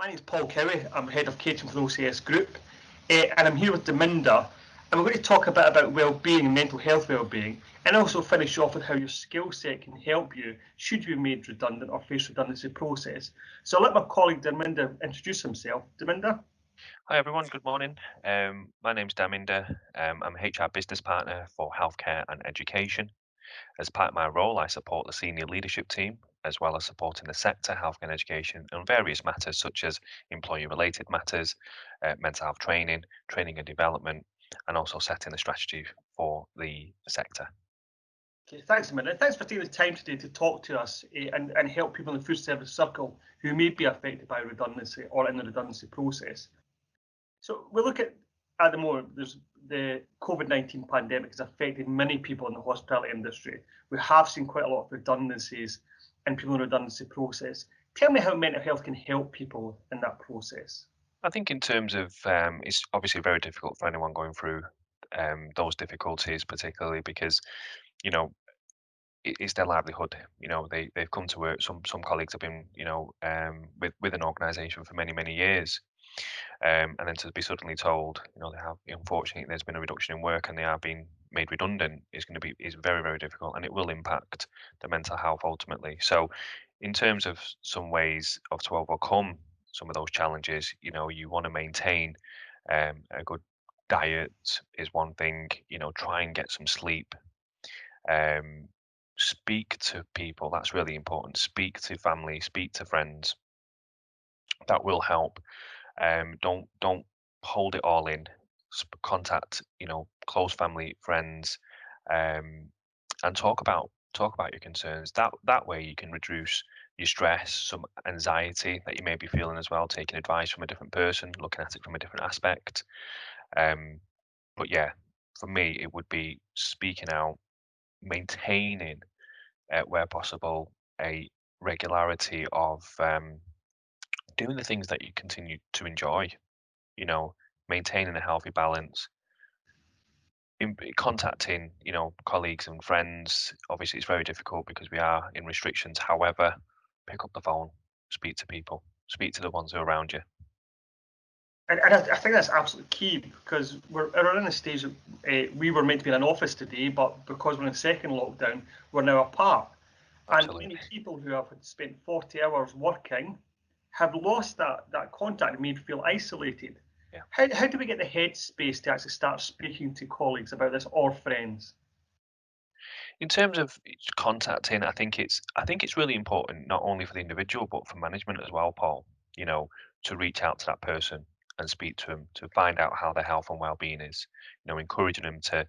My name's Paul Cowie. I'm head of catering for the OCS group, and I'm here with Dharminder, and we're going to talk a bit about well-being and mental health well-being, and also finish off with how your skill set can help you should you be made redundant or face redundancy process. So I'll let my colleague Dharminder introduce himself. Dharminder? Hi everyone, good morning. My name's Dharminder. I'm a HR business partner for healthcare and education. As part of my role, I support the senior leadership team, as well as supporting the sector, healthcare and education, on various matters such as employee-related matters, mental health training, training and development, and also setting the strategy for the sector. Okay, thanks, Dharminder. Thanks for taking the time today to talk to us and help people in the food service circle who may be affected by redundancy or in the redundancy process. So we look at the moment, there's the COVID-19 pandemic has affected many people in the hospitality industry. We have seen quite a lot of redundancies and people in the redundancy process. Tell me how mental health can help people in that process. I think in terms of it's obviously very difficult for anyone going through those difficulties, particularly because you know it's their livelihood. They've come to work. Some colleagues have been with an organisation for many years, and then to be suddenly told they have unfortunately there's been a reduction in work and they are being made redundant is very difficult, and it will impact the mental health ultimately. So, in terms of some ways of to overcome some of those challenges, you want to maintain a good diet is one thing. Try and get some sleep. Um, Speak to people. That's really important. Speak to family. Speak to friends. That will help. Don't hold it all in. Contact close family, friends, um, and talk about your concerns. That way you can reduce your stress, some anxiety that you may be feeling as well. Taking advice from a different person, looking at it from a different aspect. Um, but yeah, for me, it would be speaking out, maintaining where possible a regularity of doing the things that you continue to enjoy. You know, maintaining a healthy balance, contacting colleagues and friends. Obviously, it's very difficult because we are in restrictions. However, pick up the phone, speak to people, speak to the ones who are around you. And I think that's absolutely key because we're in a stage of, we were meant to be in an office today, but because we're in the second lockdown, we're now apart. And Absolutely. many people who have spent 40 hours working have lost that contact and made feel isolated. Yeah. How do we get the headspace to actually start speaking to colleagues about this or friends? In terms of contacting, I think it's really important not only for the individual but for management as well, Paul. You know, to reach out to that person and speak to them to find out how their health and well-being is. Encouraging them to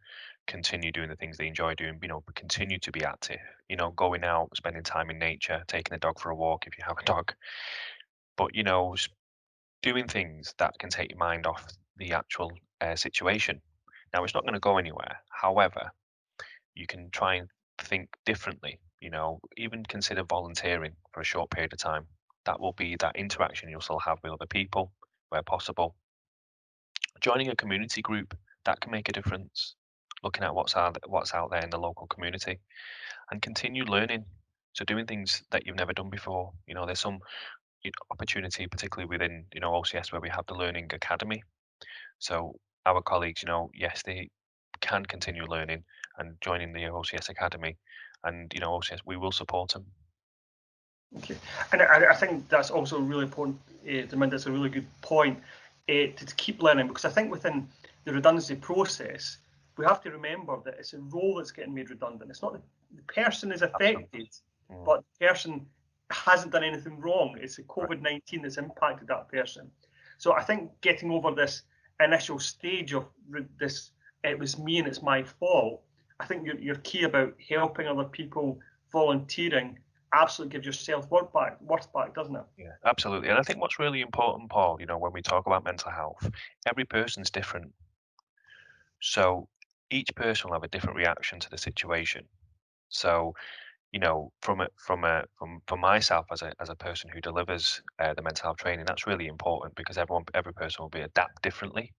continue doing the things they enjoy doing. But continue to be active. Going out, spending time in nature, taking the dog for a walk if you have a dog. But doing things that can take your mind off the actual situation. Now, it's not going to go anywhere. However, you can try and think differently. Even consider volunteering for a short period of time. That will be that interaction you'll still have with other people where possible. Joining a community group, that can make a difference. Looking at what's out there in the local community, and continue learning. So doing things that you've never done before. There's some opportunity, particularly within OCS, where we have the learning academy. So our colleagues, yes, they can continue learning and joining the OCS Academy, and OCS, we will support them. Okay, and I think that's also really important. Domingo, that's a really good point to keep learning because I think within the redundancy process, we have to remember that it's a role that's getting made redundant. It's not the person is Absolutely. affected, Mm. but the person hasn't done anything wrong. It's the COVID-19 that's impacted that person. So I think getting over this initial stage of this, it was me and it's my fault. I think you're key about helping other people, volunteering absolutely gives yourself worth back, doesn't it? Yeah, absolutely. And I think what's really important, Paul, when we talk about mental health, every person's different. So each person will have a different reaction to the situation. So, from myself as a person who delivers the mental health training, that's really important because every person will be adapt differently.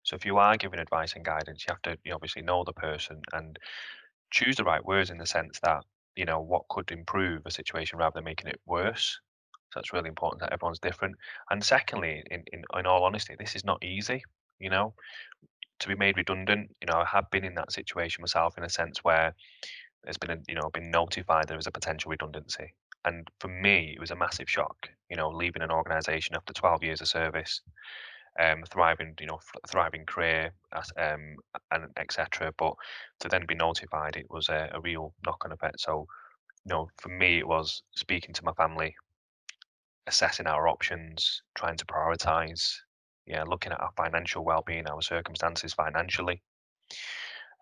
So if you are giving advice and guidance, you have to obviously know the person and choose the right words in the sense that what could improve a situation rather than making it worse. So it's really important that everyone's different. And secondly, in all honesty, this is not easy. You know, to be made redundant. I have been in that situation myself in a sense where there's been been notified there was a potential redundancy. And for me, it was a massive shock. Leaving an organisation after 12 years of service, thriving, thriving career, and etc. But to then be notified, it was a real knock-on effect. So, for me, it was speaking to my family, assessing our options, trying to prioritize, yeah, looking at our financial well-being, our circumstances financially,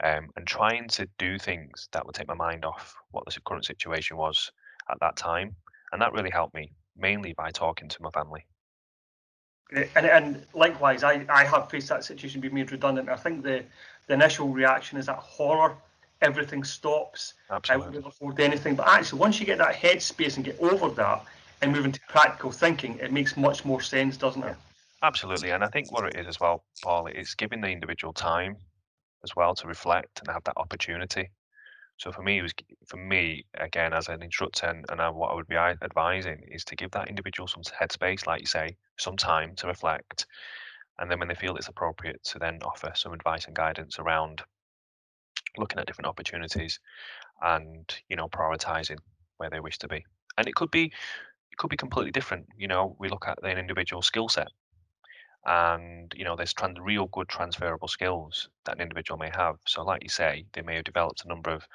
and trying to do things that would take my mind off what the current situation was at that time. And that really helped me, mainly by talking to my family. And likewise, I have faced that situation, being made redundant. I think the initial reaction is that horror. Everything stops. I won't Absolutely. be able to afford anything. But actually, once you get that headspace and get over that and move into practical thinking, it makes much more sense, doesn't Yeah, it? absolutely. And I think what it is as well, Paul, it's giving the individual time as well to reflect and have that opportunity. So for me, for me again as an instructor, and what I would be advising is to give that individual some headspace, like you say, some time to reflect, and then when they feel it's appropriate, to then offer some advice and guidance around looking at different opportunities and prioritizing where they wish to be. And it could be completely different. We look at an individual skill set, and there's real good transferable skills that an individual may have. So like you say, they may have developed a number of,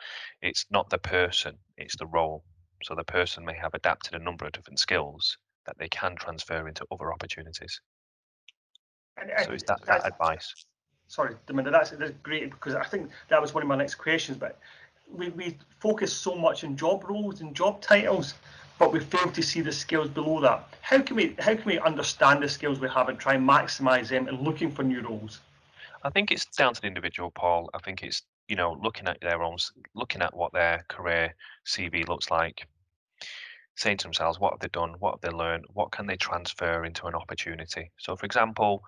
it's not the person, it's the role. So the person may have adapted a number of different skills that they can transfer into other opportunities. So And it's that that's advice. sorry, Dharminder, that's great, because I think that was one of my next questions. But we focus so much on job roles and job titles, but we fail to see the skills below that. How can we understand the skills we have and try and maximise them and looking for new roles? I think it's down to the individual, Paul. I think it's looking at looking at what their career CV looks like, saying to themselves, what have they done, what have they learned, what can they transfer into an opportunity. So for example,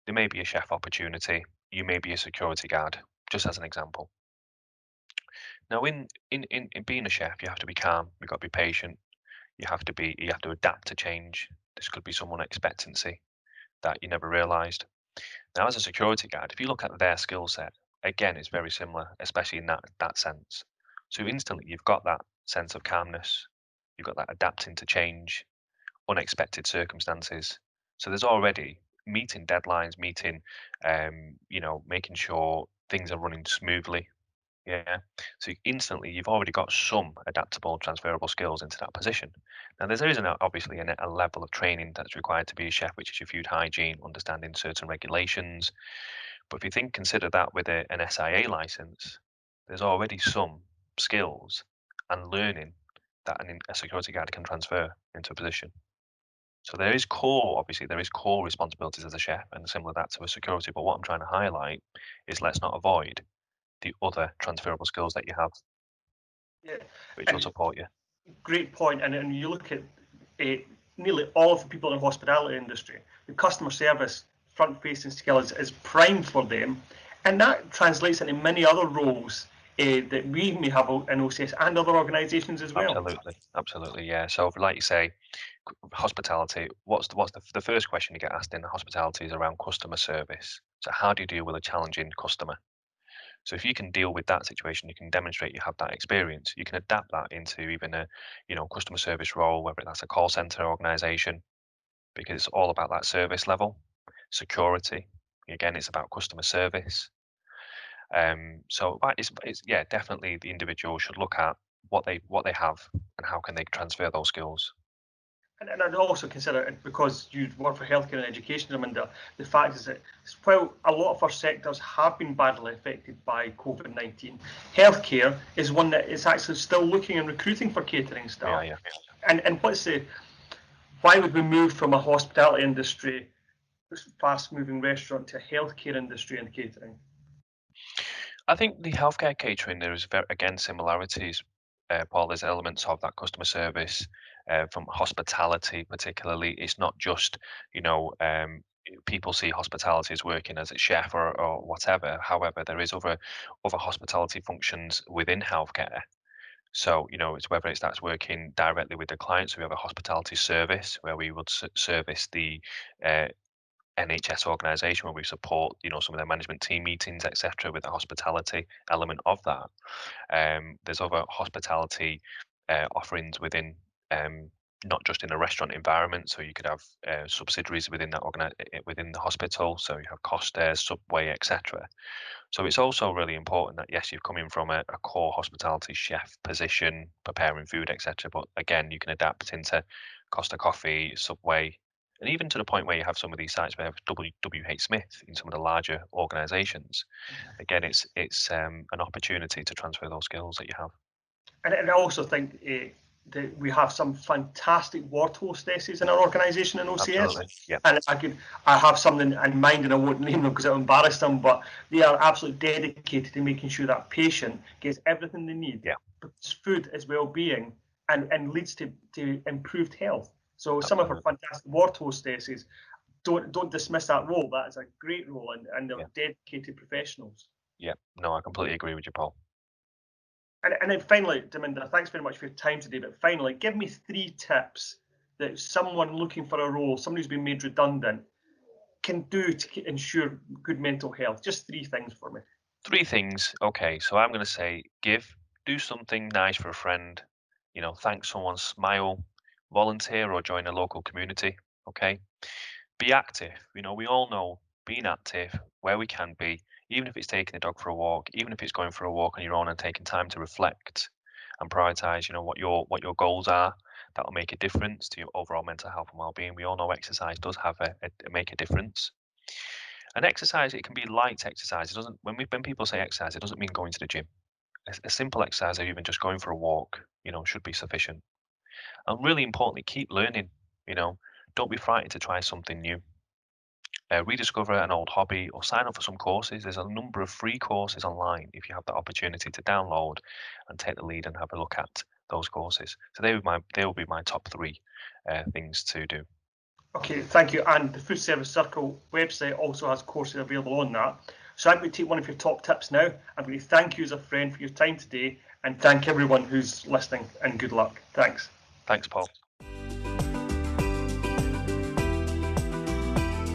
there may be a chef opportunity, you may be a security guard, just as an example. Now in being a chef, you have to be calm, you've got to be patient, you have to adapt to change. This could be someone expectancy that you never realized. Now, as a security guard, if you look at their skill set, again, it's very similar, especially in that sense. So instantly, you've got that sense of calmness, you've got that adapting to change, unexpected circumstances. So there's already meeting deadlines, making sure things are running smoothly. Yeah. So instantly, you've already got some adaptable, transferable skills into that position. Now, there is obviously a level of training that's required to be a chef, which is your food hygiene, understanding certain regulations. But if you consider that with an SIA license, there's already some skills and learning that a security guard can transfer into a position. So obviously, there is core responsibilities as a chef and similar that to a security. But what I'm trying to highlight is let's not avoid the other transferable skills that you have, Yeah, which will and support you. great point. And you look at uh, nearly all of the people in the hospitality industry, the customer service front-facing skill is prime for them, and that translates into many other roles that we may have in OCS and other organisations as well. Absolutely, absolutely, yeah. So, like you say, hospitality. What's the first question you get asked in hospitality is around customer service. So, how do you deal with a challenging customer? So, if you can deal with that situation, you can demonstrate you have that experience. You can adapt that into even a, customer service role, whether that's a call center organization, because it's all about that service level, security. Again, it's about customer service. So it's yeah, definitely the individual should look at what they have and how can they transfer those skills. And I'd also consider it, because you work for healthcare and education, Raminda, the fact is that while a lot of our sectors have been badly affected by COVID-19, healthcare is one that is actually still looking and recruiting for catering Yeah, staff. yeah. And why would we move from a hospitality industry, fast moving restaurant, to a healthcare industry and catering? I think the healthcare catering there is again similarities. Paul, there's elements of that customer service from hospitality, particularly. It's not just you know people see hospitality as working as a chef or whatever. However, there is other hospitality functions within healthcare. So, it's whether that's working directly with the client. So we have a hospitality service where we would service the uh, NHS organisation, where we support, some of their management team meetings, etc., with the hospitality element of that. There's other hospitality offerings within, not just in a restaurant environment. So you could have subsidiaries within that within the hospital. So you have Costas, Subway, etc. So it's also really important that, yes, you've come in from a core hospitality chef position, preparing food, etc. But again, you can adapt into Costa Coffee, Subway, and even to the point where you have some of these sites where WH Smith in some of the larger organisations. Again, it's an opportunity to transfer those skills that you have. And I also think that we have some fantastic ward hostesses in our organisation in OCS. Absolutely, yeah, And I have something in mind, and I won't name them because it'll embarrass them, but they are absolutely dedicated to making sure that patient gets everything they need. yeah, Food is well-being and leads to improved health. So some of our absolutely, fantastic ward hostesses, don't dismiss that role. That is a great role, and they're yeah, dedicated professionals. yeah. No, I completely agree with you, Paul. And then finally, Dharminder, thanks very much for your time today. But finally, give me 3 tips that someone looking for a role, somebody who's been made redundant, can do to ensure good mental health. Just 3 things for me. 3 things. Okay, so I'm going to say do something nice for a friend, thank someone, smile, volunteer or join a local community. Okay, be active. We all know being active where we can be, even if it's taking a dog for a walk, even if it's going for a walk on your own and taking time to reflect and prioritize, what your goals are. That will make a difference to your overall mental health and well-being. We all know exercise does have make a difference. And exercise, it can be light exercise. It doesn't when people say exercise, it doesn't mean going to the gym. A simple exercise or even just going for a walk, should be sufficient. And really importantly, keep learning. You know, don't be frightened to try something new. Rediscover an old hobby or sign up for some courses. There's a number of free courses online if you have the opportunity to download and take the lead and have a look at those courses. So they will be my top 3 things to do. Okay, thank you. And the Food Service Circle website also has courses available on that. So I'm going to take one of your top tips now. I'm going to thank you as a friend for your time today and thank everyone who's listening, and good luck. Thanks. Thanks, Paul.